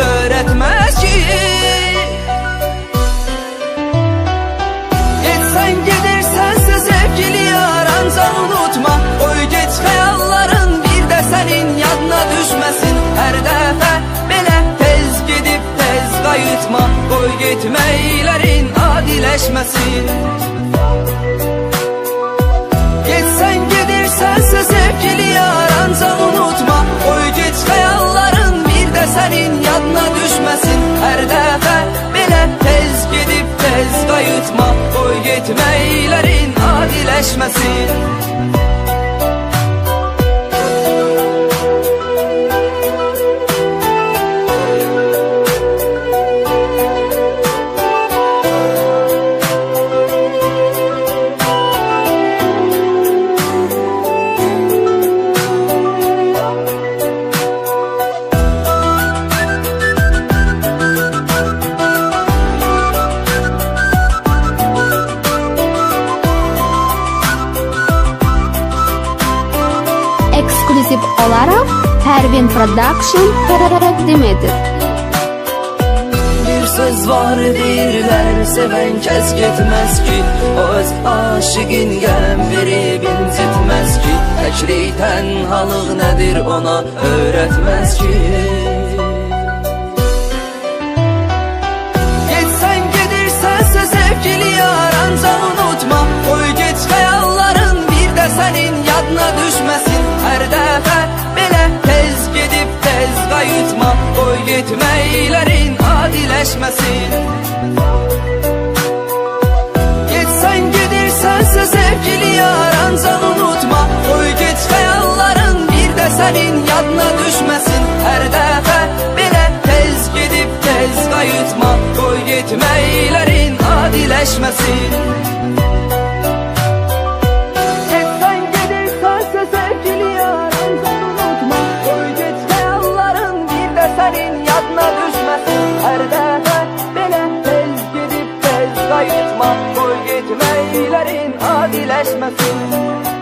öğretmez ki. Geçsen gidersense sevgili yar, ancak unutma, koy geç hayalların bir de senin yadına düşmesin. Her defa belə tez gidip tez qayıtma, koy getməklərin adiləşməsin. Geçsen gidersense sevgili yar, ancak unutma, koy geç hayalların bir de senin yadına düşmesin. Her defa belə tez gidip tez qayıtma, koy getməklərin adiləşməsin. Ekskluziv olarak Pervin Production təqdim edir. Bir söz var deyirlər, sevən kəs getməz ki, öz aşıqin qəm verib incitməz ki, təklik tənhalıq nədir ona öyrətməz ki. Geçsen gidersənsə sevgili yar, ancaq unutma, koy geç hayalların bir de senin yadına düşmesin. Her defa belə tez gidip tez qayıtma, koy getməklərin adiləşməsin. Geçsen gidersənsə sevgili yar, ancaq unutma, koy geç hayalların bir de senin yadına düşmesin. Her defa belə tez gidip tez qayıtma, koy getməklərin adiləşməsin. Her defa belə tez gidip tez qayıtma, koy getməklərin adiləşməsin.